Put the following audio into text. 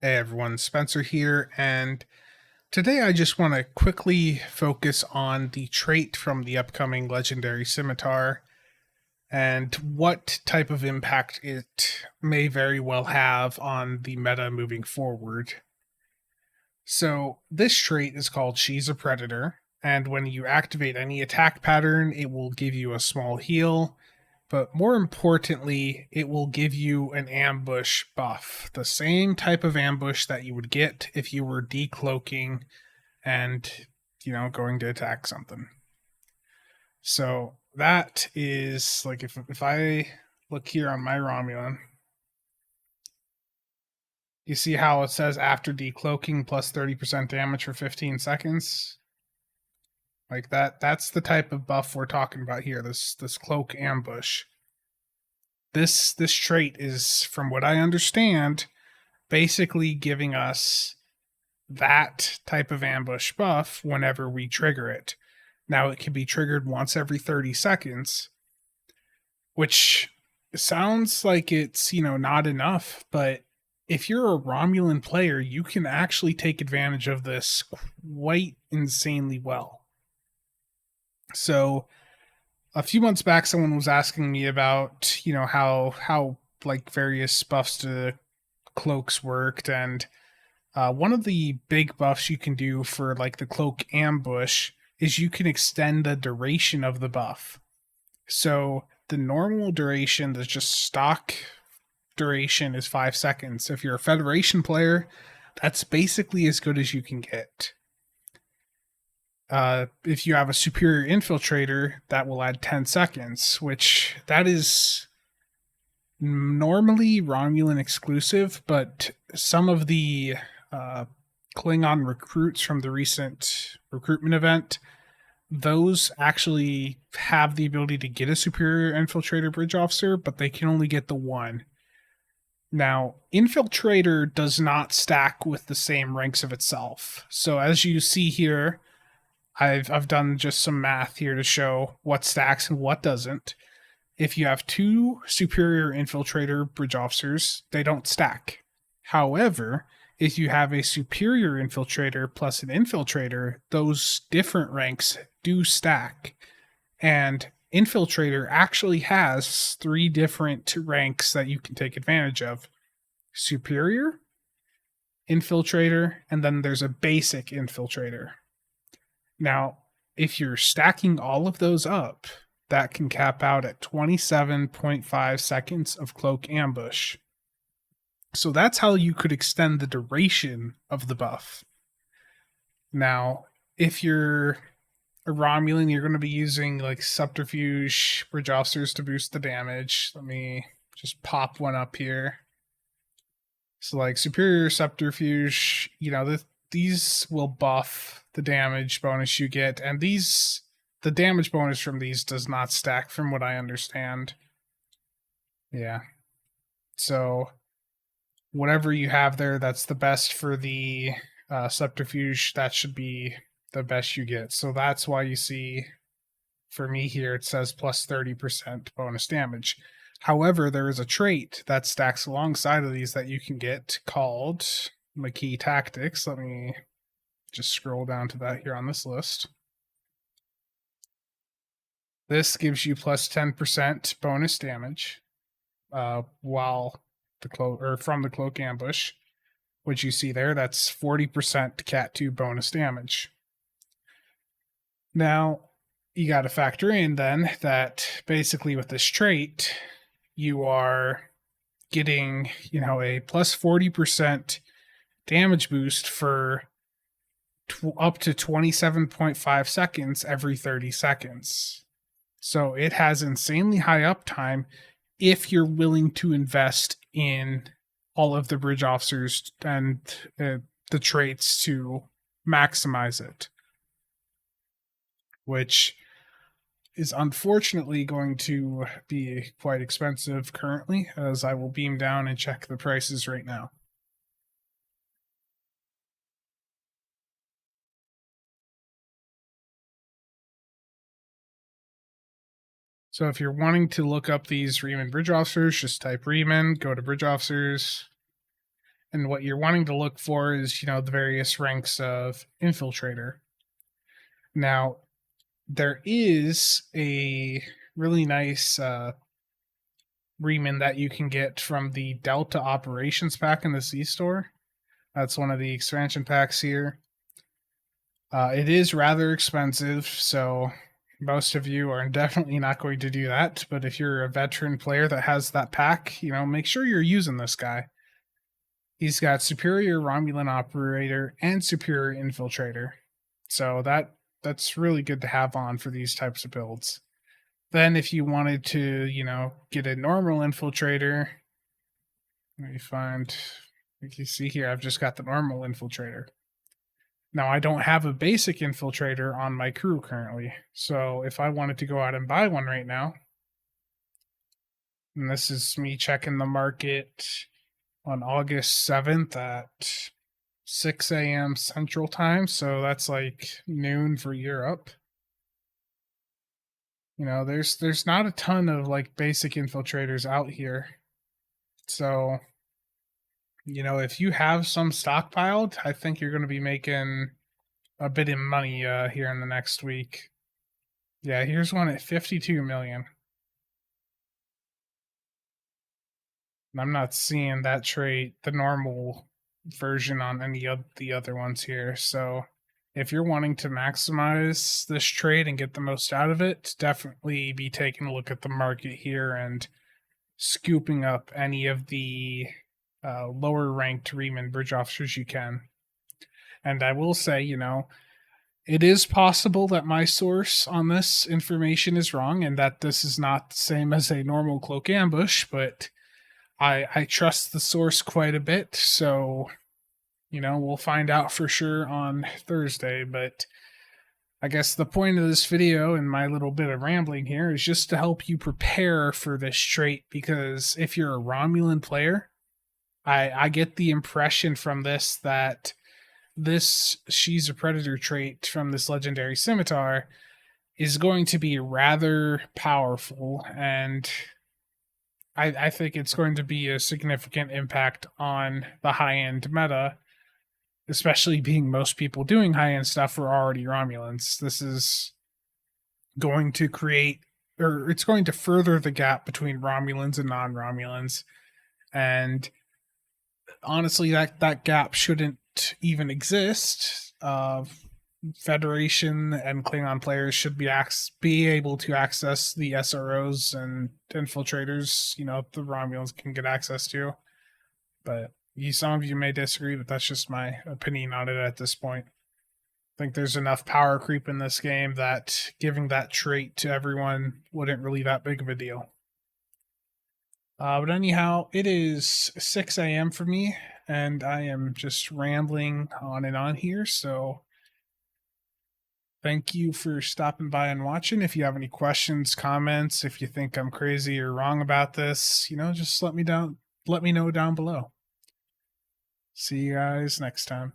Hey everyone, Spencer here, and today I just want to quickly focus on the trait from the upcoming Legendary Scimitar and what type of impact it may very well have on the meta moving forward. So, this trait is called She's a Predator, and when you activate any attack pattern, it will give you a small heal, but more importantly, it will give you an ambush buff. The same type of ambush that you would get if you were decloaking and, going to attack something. So that is like if I look here on my Romulan, you see how it says after decloaking plus 30% damage for 15 seconds? Like that's the type of buff we're talking about here, this cloak ambush. This trait is, from what I understand, basically giving us that type of ambush buff whenever we trigger it. Now it can be triggered once every 30 seconds, which sounds like it's, not enough, but if you're a Romulan player, you can actually take advantage of this quite insanely well. So a few months back, someone was asking me about, how like various buffs to cloaks worked, and one of the big buffs you can do for like the cloak ambush is you can extend the duration of the buff. So the normal duration, the just stock duration, is 5 seconds. If you're a Federation player, that's basically as good as you can get. If you have a superior infiltrator, that will add 10 seconds, which that is normally Romulan exclusive, but some of the Klingon recruits from the recent recruitment event, those actually have the ability to get a superior infiltrator bridge officer, but they can only get the one. Now, infiltrator does not stack with the same ranks of itself. So as you see here, I've done just some math here to show what stacks and what doesn't. If you have two superior infiltrator bridge officers, they don't stack. However, if you have a superior infiltrator plus an infiltrator, those different ranks do stack. And infiltrator actually has 3 different ranks that you can take advantage of: superior, infiltrator, and then there's a basic infiltrator. Now, if you're stacking all of those up, that can cap out at 27.5 seconds of cloak ambush. So that's how you could extend the duration of the buff. Now, if you're a Romulan, you're going to be using like subterfuge bridge officers to boost the damage. Let me just pop one up here. So like superior subterfuge, these will buff the damage bonus you get, and the damage bonus from these does not stack from what I understand. Yeah. So whatever you have there, that's the best for the subterfuge. That should be the best you get. So that's why you see, for me here, it says plus 30% bonus damage. However, there is a trait that stacks alongside of these that you can get called McKee Tactics. Let me just scroll down to that here on this list. This gives you plus 10% bonus damage while the cloak, or from the cloak ambush, which you see there. That's 40% Cat 2 bonus damage. Now, you got to factor in then that basically with this trait, you are getting, a plus 40% damage boost for up to 27.5 seconds every 30 seconds. So it has insanely high uptime if you're willing to invest in all of the bridge officers and the traits to maximize it, which is unfortunately going to be quite expensive currently, as I will beam down and check the prices right now. So if you're wanting to look up these Reman bridge officers, just type Reman, go to bridge officers, And what you're wanting to look for is, the various ranks of infiltrator. Now, there is a really nice reman that you can get from the Delta Operations pack in the C store. That's one of the expansion packs here. It is rather expensive, so most of you are definitely not going to do that. But if you're a veteran player that has that pack, make sure you're using this guy. He's got superior Romulan operator and superior infiltrator. So that's really good to have on for these types of builds. Then if you wanted to, get a normal infiltrator, let me find, like you see here, I've just got the normal infiltrator. Now I don't have a basic infiltrator on my crew currently. So if I wanted to go out and buy one right now, and this is me checking the market on August 7th at 6 a.m. Central Time, so that's like noon for Europe. There's not a ton of like basic infiltrators out here. So, if you have some stockpiled, I think you're going to be making a bit of money here in the next week. Yeah, here's one at 52 million. And I'm not seeing that trait, the normal version, on any of the other ones here. So if you're wanting to maximize this trade and get the most out of it, definitely be taking a look at the market here and scooping up any of the lower ranked Reman bridge officers you can. And I will say, it is possible that my source on this information is wrong and that this is not the same as a normal cloak ambush, but I trust the source quite a bit, so we'll find out for sure on Thursday. But I guess the point of this video and my little bit of rambling here is just to help you prepare for this trait, because if you're a Romulan player, I get the impression from this that this She's a Predator trait from this legendary scimitar is going to be rather powerful, and I think it's going to be a significant impact on the high-end meta, especially being most people doing high-end stuff are already Romulans. This is going to create, or it's going to further the gap between Romulans and non-Romulans. And honestly, that gap shouldn't even exist. Federation and Klingon players should be able to access the SROs and infiltrators, the Romulans can get access to. But some of you may disagree, but that's just my opinion on it at this point. I think there's enough power creep in this game that giving that trait to everyone wouldn't really that big of a deal. But anyhow, it is 6 a.m. for me, and I am just rambling on and on here, so thank you for stopping by and watching. If you have any questions, comments, if you think I'm crazy or wrong about this, just let me know down below. See you guys next time.